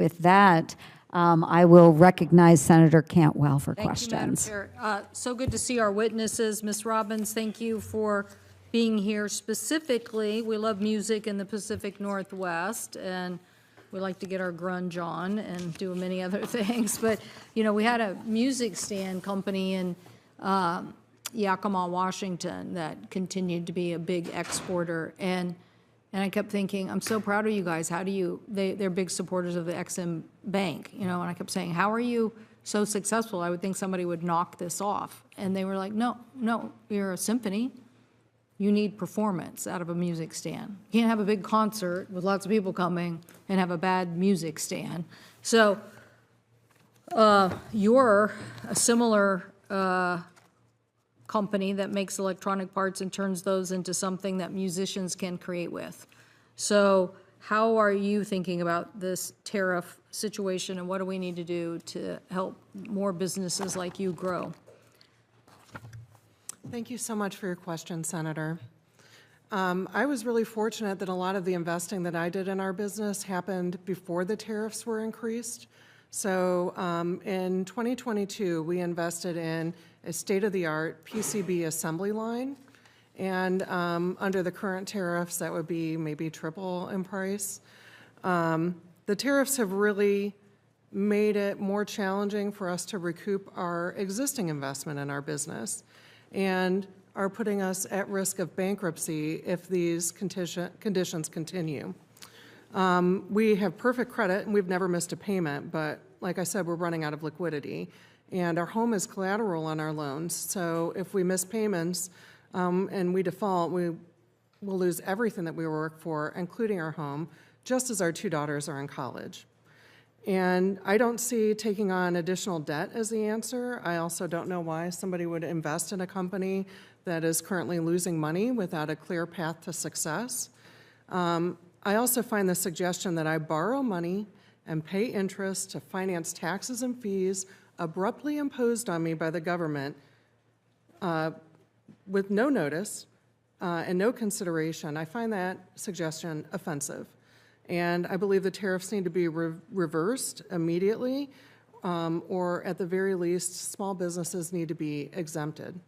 with that, I will recognize Senator Cantwell for questions. Thank you, Madam Chair. So good to see our witnesses. Ms. Robbins, thank you for being here. Specifically, we love music in the Pacific Northwest, and we like to get our grunge on and do many other things. But, you know, we had a music stand company in Yakima, Washington, that continued to be a big exporter. And I kept thinking, I'm so proud of you guys. How do you, they're big supporters of the Exim Bank, you know, and I kept saying, how are you so successful? I would think somebody would knock this off. And they were like, no, you're a symphony. You need performance out of a music stand. You can't have a big concert with lots of people coming and have a bad music stand. So you're a similar company that makes electronic parts and turns those into something that musicians can create with. So how are you thinking about this tariff situation, and what do we need to do to help more businesses like you grow? Thank you so much for your question, Senator. I was really fortunate that a lot of the investing that I did in our business happened before the tariffs were increased. So in 2022, we invested in a state-of-the-art PCB assembly line. And under the current tariffs, that would be maybe triple in price. The tariffs have really made it more challenging for us to recoup our existing investment in our business, and are putting us at risk of bankruptcy if these conditions continue. We have perfect credit, and we've never missed a payment, but like I said, we're running out of liquidity. And our home is collateral on our loans, so if we miss payments and we default, we will lose everything that we work for, including our home, just as our two daughters are in college. And I don't see taking on additional debt as the answer. I also don't know why somebody would invest in a company that is currently losing money without a clear path to success. I also find the suggestion that I borrow money and pay interest to finance taxes and fees abruptly imposed on me by the government with no notice and no consideration. I find that suggestion offensive. And I believe the tariffs need to be reversed immediately, or at the very least, small businesses need to be exempted.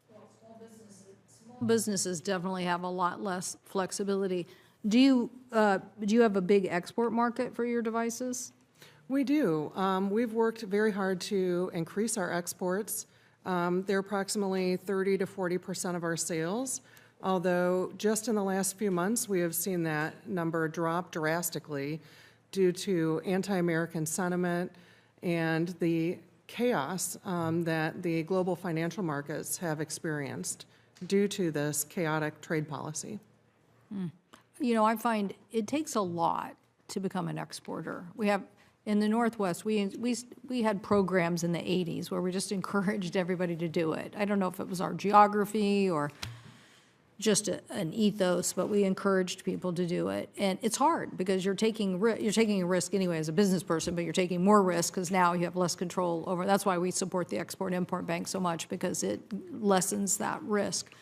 Well, small businesses definitely have a lot less flexibility. Do you have a big export market for your devices? We do. We've worked very hard to increase our exports. They're approximately 30 to 40% of our sales, although just in the last few months we have seen that number drop drastically due to anti-American sentiment and the chaos that the global financial markets have experienced due to this chaotic trade policy. You know, I find it takes a lot to become an exporter. We have, in the Northwest, we had programs in the 80s where we just encouraged everybody to do it. I don't know if it was our geography or just an ethos, but we encouraged people to do it. And it's hard because you're taking a risk anyway as a business person, but you're taking more risk because now you have less control over. That's why we support the Export-Import Bank so much, because it lessens that risk.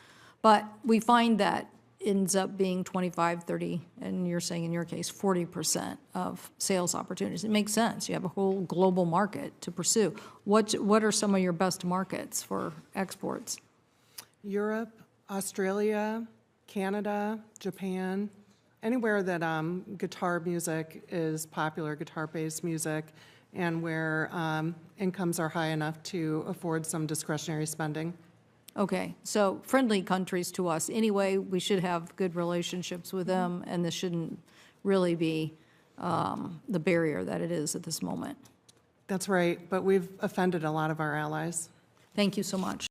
But we find that ends up being 25, 30, and you're saying in your case 40% of sales opportunities. It makes sense. You have a whole global market to pursue. What are some of your best markets for exports? Europe, Australia, Canada, Japan, anywhere that guitar music is popular, guitar-based music, and where incomes are high enough to afford some discretionary spending. Okay, so friendly countries to us. Anyway, we should have good relationships with them, and this shouldn't really be the barrier that it is at this moment. That's right, but we've offended a lot of our allies. Thank you so much.